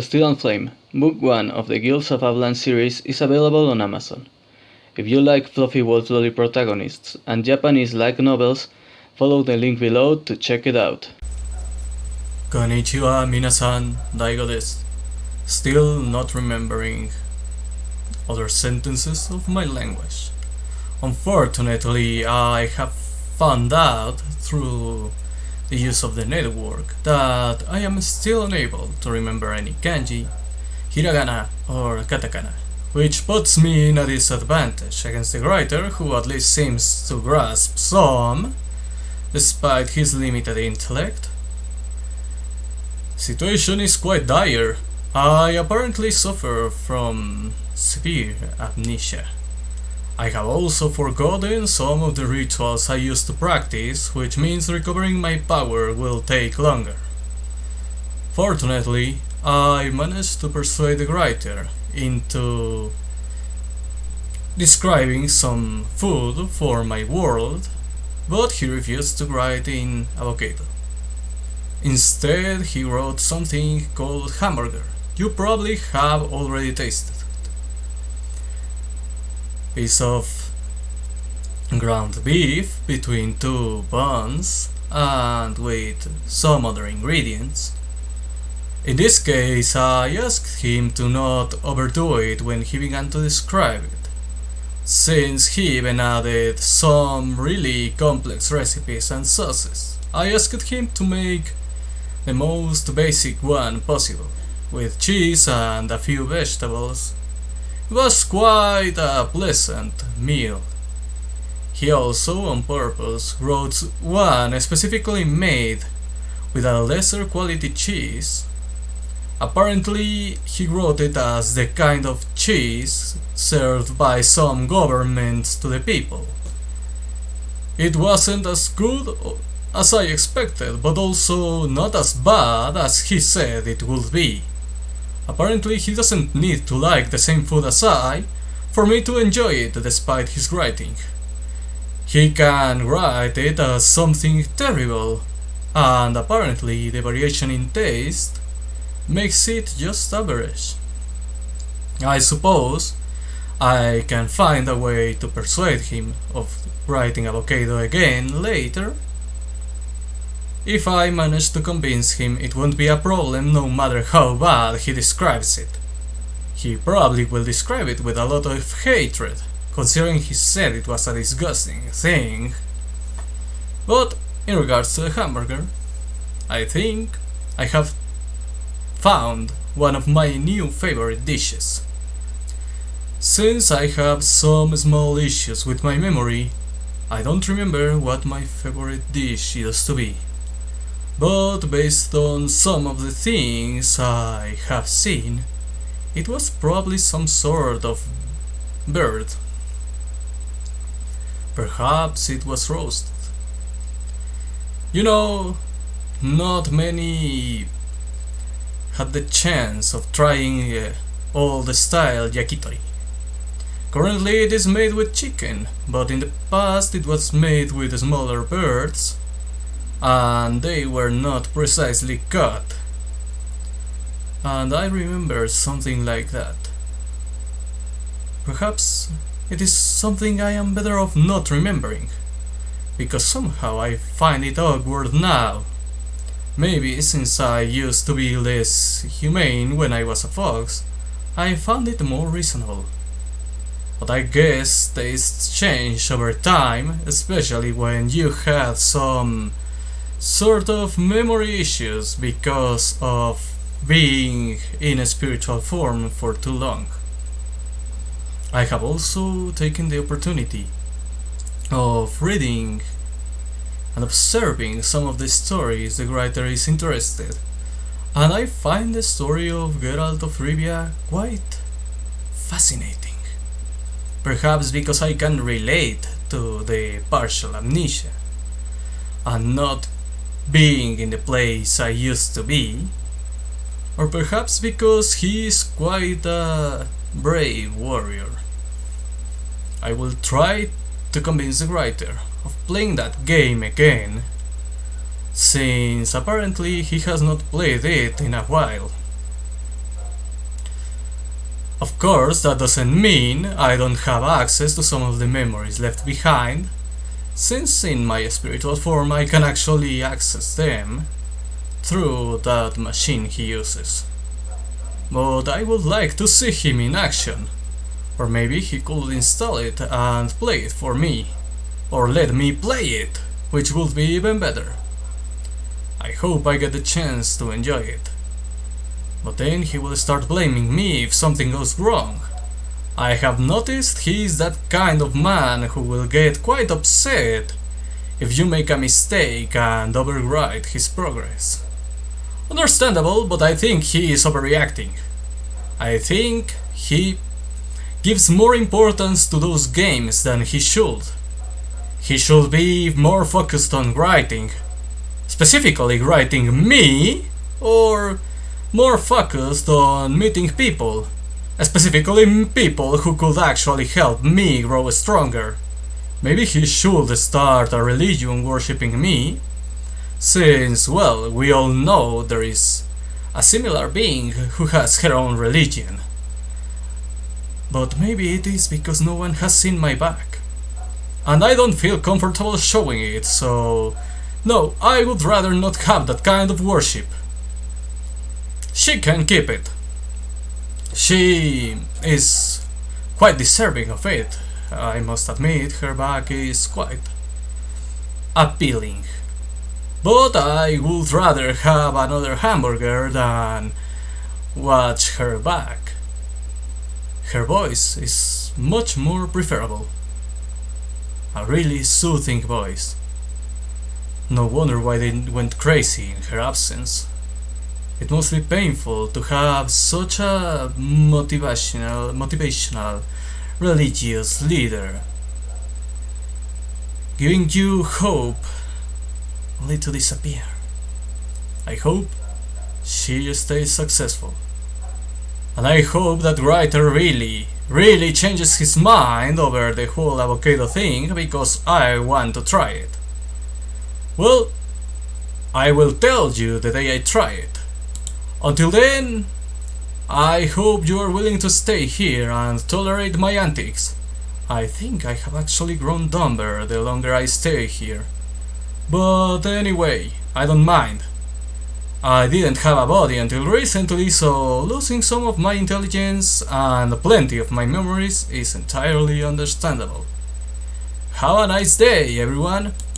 Steel and Flame, Book 1 of the Guilds of Avlaan series is available on Amazon. If you like fluffy wolf lolly protagonists and Japanese light novels, follow the link below to check it out. Konnichiwa minasan, Daigo desu. Still not remembering other sentences of my language. Unfortunately, I have found out through the use of the network that I am still unable to remember any kanji, hiragana or katakana, which puts me in a disadvantage against the writer who at least seems to grasp some, despite his limited intellect. Situation is quite dire. I apparently suffer from severe amnesia. I have also forgotten some of the rituals I used to practice, which means recovering my power will take longer. Fortunately, I managed to persuade the writer into describing some food for my world, but he refused to write in avocado. Instead, he wrote something called hamburger. You probably have already tasted it. Piece of ground beef between two buns and with some other ingredients. In this case, I asked him to not overdo it when he began to describe it, since he even added some really complex recipes and sauces. I asked him to make the most basic one possible, with cheese and a few vegetables. It was quite a pleasant meal. He also, on purpose, wrote one specifically made with a lesser quality cheese. Apparently, he wrote it as the kind of cheese served by some governments to the people. It wasn't as good as I expected, but also not as bad as he said it would be. Apparently, he doesn't need to like the same food as I for me to enjoy it despite his writing. He can write it as something terrible, and apparently the variation in taste makes it just average. I suppose I can find a way to persuade him of writing avocado again later. If I manage to convince him, it won't be a problem no matter how bad he describes it. He probably will describe it with a lot of hatred, considering he said it was a disgusting thing. But in regards to the hamburger, I think I have found one of my new favorite dishes. Since I have some small issues with my memory, I don't remember what my favorite dish used to be. But based on some of the things I have seen, it was probably some sort of bird. Perhaps it was roasted. You know, not many had the chance of trying old style yakitori. Currently it is made with chicken, but in the past it was made with smaller birds, and they were not precisely cut. And I remember something like that. Perhaps it is something I am better off not remembering, because somehow I find it awkward now. Maybe since I used to be less humane when I was a fox, I found it more reasonable. But I guess tastes change over time, especially when you have some sort of memory issues because of being in a spiritual form for too long. I have also taken the opportunity of reading and observing some of the stories the writer is interested, and I find the story of Geralt of Rivia quite fascinating. Perhaps because I can relate to the partial amnesia and not being in the place I used to be, or perhaps because he is quite a brave warrior. I will try to convince the writer of playing that game again, since apparently he has not played it in a while. Of course, that doesn't mean I don't have access to some of the memories left behind, since in my spiritual form I can actually access them through that machine he uses. But I would like to see him in action, or maybe he could install it and play it for me, or let me play it, which would be even better. I hope I get the chance to enjoy it. But then he will start blaming me if something goes wrong. I have noticed he is that kind of man who will get quite upset if you make a mistake and override his progress. Understandable, but I think he is overreacting. I think he gives more importance to those games than he should. He should be more focused on writing. Specifically writing me, or more focused on meeting people, specifically people who could actually help me grow stronger. Maybe he should start a religion worshipping me, since, well, we all know there is a similar being who has her own religion. But maybe it is because no one has seen my back, and I don't feel comfortable showing it, so no, I would rather not have that kind of worship. She can keep it. She is quite deserving of it. I must admit, her back is quite appealing. But I would rather have another hamburger than watch her back. Her voice is much more preferable. A really soothing voice. No wonder why they went crazy in her absence. It must be painful to have such a motivational religious leader giving you hope only to disappear. I hope she stays successful. And I hope that writer really changes his mind over the whole avocado thing, because I want to try it. Well, I will tell you the day I try it. Until then, I hope you are willing to stay here and tolerate my antics. I think I have actually grown dumber the longer I stay here. But anyway, I don't mind. I didn't have a body until recently, so losing some of my intelligence and plenty of my memories is entirely understandable. Have a nice day, everyone!